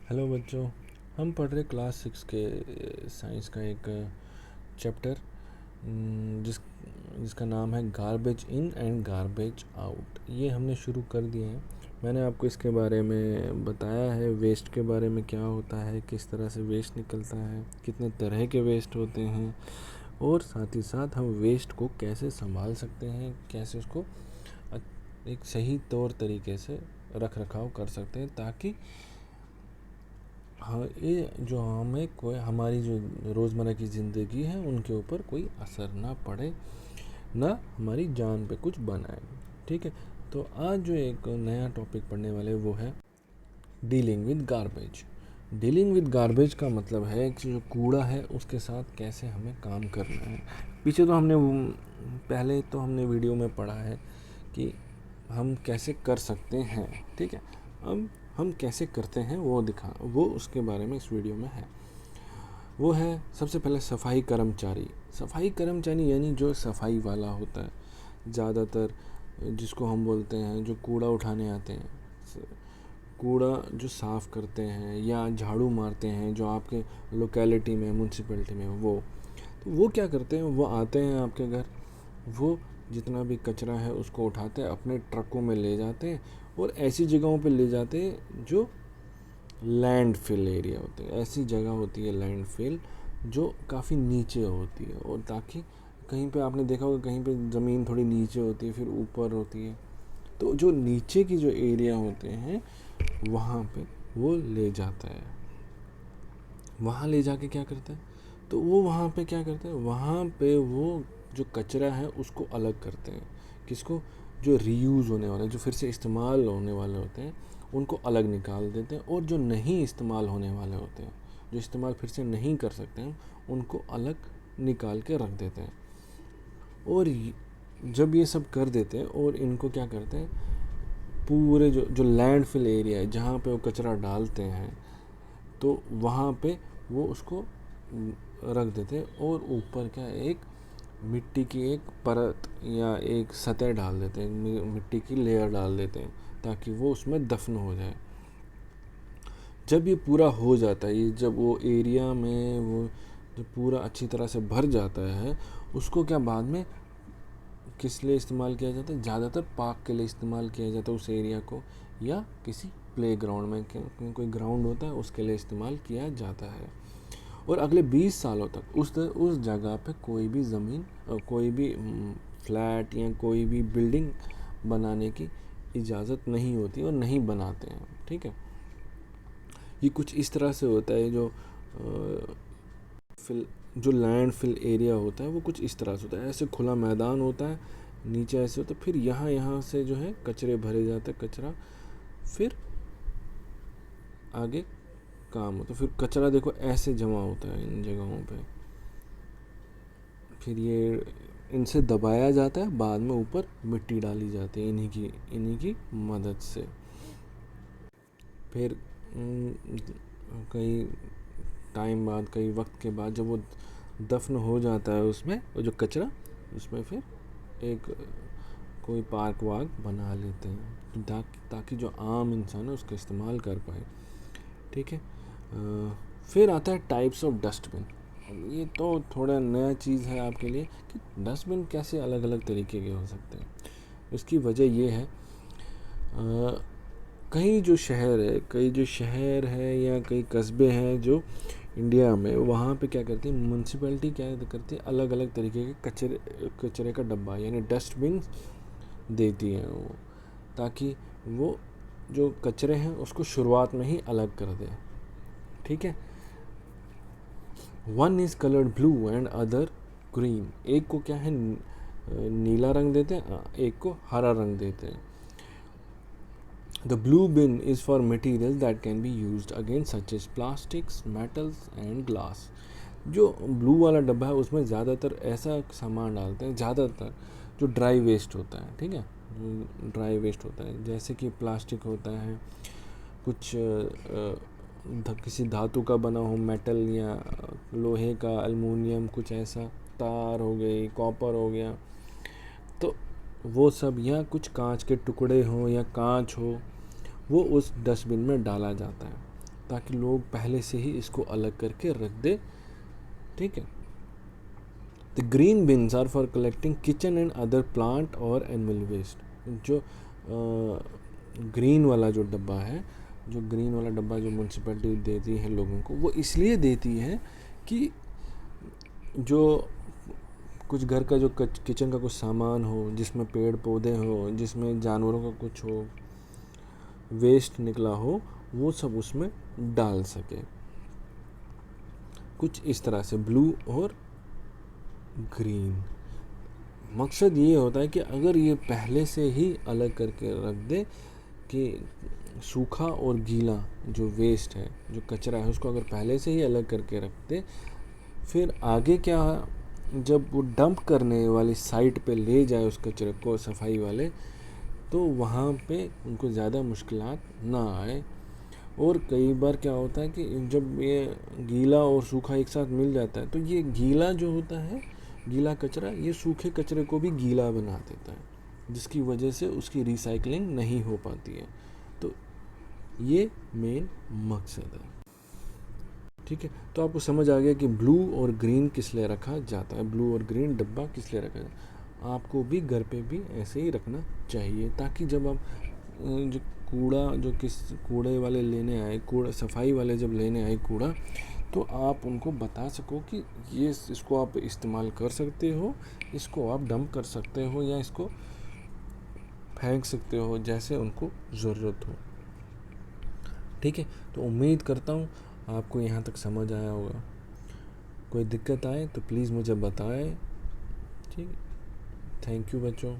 Hello बच्चों, हम पढ़ रहे क्लास 6 के साइंस का एक चैप्टर जिसका नाम है garbage in and garbage out. ये हमने शुरू कर दिए हैं। मैंने आपको इसके बारे में बताया है, वेस्ट के बारे में क्या होता है, किस तरह से वेस्ट निकलता है, कितने तरह के वेस्ट होते हैं और साथ ही साथ हम वेस्ट को कैसे संभाल सकते हैं, कैसे उसको एक सही तौर तरीके से रख रखाव कर सकते हैं ताकि हाँ ये जो हमें कोई हमारी जो रोज़मर्रा की ज़िंदगी है उनके ऊपर कोई असर ना पड़े, ना हमारी जान पे कुछ बनाए। ठीक है, तो आज जो एक नया टॉपिक पढ़ने वाले वो है dealing with garbage. Dealing with garbage का मतलब है कि जो कूड़ा है उसके साथ कैसे हमें काम करना है। पीछे तो पहले तो हमने वीडियो में पढ़ा है कि हम कैसे कर सकते हैं। ठीक है, अब हम कैसे करते हैं वो उसके बारे में इस वीडियो में है। वो है सबसे पहले सफाई कर्मचारी। सफाई कर्मचारी यानी जो सफाई वाला होता है, ज़्यादातर जिसको हम बोलते हैं जो कूड़ा उठाने आते हैं, कूड़ा जो साफ़ करते हैं या झाड़ू मारते हैं जो आपके लोकेलिटी में म्यूनसिपैलिटी में, वो क्या करते हैं, वो आते हैं आपके घर, वो जितना भी कचरा है उसको उठाते हैं, अपने ट्रकों में ले जाते हैं और ऐसी जगहों पे ले जाते हैं जो लैंडफिल एरिया होते हैं। ऐसी जगह होती है लैंडफिल जो काफ़ी नीचे होती है, और ताकि कहीं पे आपने देखा होगा कहीं पे ज़मीन थोड़ी नीचे होती है फिर ऊपर होती है, तो जो नीचे की जो एरिया होते हैं वहाँ पे वो ले जाता है। वहाँ ले जाके क्या करता है, तो वो वहाँ पे क्या करते हैं, वहाँ पे वो जो कचरा है उसको अलग करते हैं। किसको, जो रीयूज़ होने वाले, जो फिर से इस्तेमाल होने वाले होते हैं उनको अलग निकाल देते हैं, और जो नहीं इस्तेमाल होने वाले होते हैं, जो इस्तेमाल फिर से नहीं कर सकते हैं, उनको अलग निकाल के रख देते हैं। और जब ये सब कर देते हैं और इनको क्या करते हैं, पूरे जो लैंडफिल एरिया है जहाँ पे वो कचरा डालते हैं, तो वहाँ पे वो उसको रख देते हैं, और ऊपर क्या एक मिट्टी की एक परत या एक सतह डाल देते हैं, मिट्टी की लेयर डाल देते हैं ताकि वो उसमें दफन हो जाए। जब ये पूरा हो जाता है, ये जब वो एरिया में वो जब पूरा अच्छी तरह से भर जाता है, उसको क्या बाद में किस लिए इस्तेमाल किया जाता है, ज़्यादातर पार्क के लिए इस्तेमाल किया जाता है उस एरिया को, या किसी प्ले ग्राउंड में कोई ग्राउंड होता है उसके लिए इस्तेमाल किया जाता है। और अगले 20 सालों तक उस जगह पे कोई भी ज़मीन, कोई भी फ्लैट या कोई भी बिल्डिंग बनाने की इजाज़त नहीं होती और नहीं बनाते हैं। ठीक है, ये कुछ इस तरह से होता है, जो लैंड फिल एरिया होता है वो कुछ इस तरह से होता है। ऐसे खुला मैदान होता है, नीचे ऐसे होता है, फिर यहाँ से जो है कचरे भरे जाते हैं, कचरा फिर आगे काम होता है। फिर कचरा देखो ऐसे जमा होता है इन जगहों पे, फिर ये इनसे दबाया जाता है, बाद में ऊपर मिट्टी डाली जाती है इन्हीं की मदद से। फिर कई टाइम बाद, कई वक्त के बाद जब वो दफन हो जाता है उसमें, वो जो कचरा, उसमें फिर एक कोई पार्क वार्क बना लेते हैं ताकि जो आम इंसान है उसका इस्तेमाल कर पाए। ठीक है, फिर आता है टाइप्स ऑफ डस्टबिन। ये तो थोड़ा नया चीज़ है आपके लिए कि डस्टबिन कैसे अलग अलग तरीके के हो सकते हैं। इसकी वजह ये है, कई जो शहर है या कई कस्बे हैं जो इंडिया में, वहाँ पे क्या करती है म्यूनसिपैलिटी, क्या करती है अलग अलग तरीके के कचरे का डब्बा यानी डस्टबिन देती है वो, ताकि वो जो कचरे हैं उसको शुरुआत में ही अलग कर दे। ठीक है, one is coloured blue and other green. एक को क्या है नीला रंग देते हैं, एक को हरा रंग देते हैं। The blue bin is for materials that can be used again such as plastics, metals and glass. जो ब्लू वाला डब्बा है उसमें ज़्यादातर ऐसा सामान डालते हैं, ज़्यादातर जो ड्राई वेस्ट होता है। ठीक है, जो ड्राई वेस्ट होता है जैसे कि प्लास्टिक होता है, कुछ किसी धातु का बना हो, मेटल या लोहे का, एल्युमिनियम, कुछ ऐसा, तार हो गई, कॉपर हो गया, तो वो सब, या कुछ कांच के टुकड़े हो या कांच हो, वो उस डस्टबिन में डाला जाता है। ताकि लोग पहले से ही इसको अलग करके रख दे, ठीक है। The green bins are for collecting kitchen and other plant और एनिमल वेस्ट। जो ग्रीन वाला जो डब्बा है, जो ग्रीन वाला डब्बा जो म्यूनसिपैलिटी देती है लोगों को, वो इसलिए देती है कि जो कुछ घर का जो किचन का कुछ सामान हो, जिसमें पेड़ पौधे हो, जिसमें जानवरों का कुछ हो, वेस्ट निकला हो, वो सब उसमें डाल सके। कुछ इस तरह से ब्लू और ग्रीन। मकसद ये होता है कि अगर ये पहले से ही अलग करके रख दे कि सूखा और गीला जो वेस्ट है, जो कचरा है, उसको अगर पहले से ही अलग करके रख दे, फिर आगे क्या, जब वो डंप करने वाली साइट पे ले जाए उस कचरे को सफाई वाले, तो वहाँ पे उनको ज़्यादा मुश्किलात ना आए। और कई बार क्या होता है कि जब ये गीला और सूखा एक साथ मिल जाता है, तो ये गीला जो होता है, गीला कचरा, ये सूखे कचरे को भी गीला बना देता है, जिसकी वजह से उसकी रिसाइकलिंग नहीं हो पाती है। तो ये मेन मकसद है, ठीक है। तो आपको समझ आ गया कि ब्लू और ग्रीन किस लिए रखा जाता है, ब्लू और ग्रीन डब्बा किस लिए रखा जाता है। आपको भी घर पे भी ऐसे ही रखना चाहिए, ताकि जब आप जो कूड़ा, जो किस कूड़े वाले लेने आए, कूड़ा सफाई वाले जब लेने आए कूड़ा, तो आप उनको बता सको कि ये इसको आप इस्तेमाल कर सकते हो, इसको आप डंप कर सकते हो, या इसको फेंक सकते हो, जैसे उनको ज़रूरत हो, ठीक है। तो उम्मीद करता हूँ आपको यहाँ तक समझ आया होगा। कोई दिक्कत आए तो प्लीज़ मुझे बताएं, ठीक है। थैंक यू बच्चों।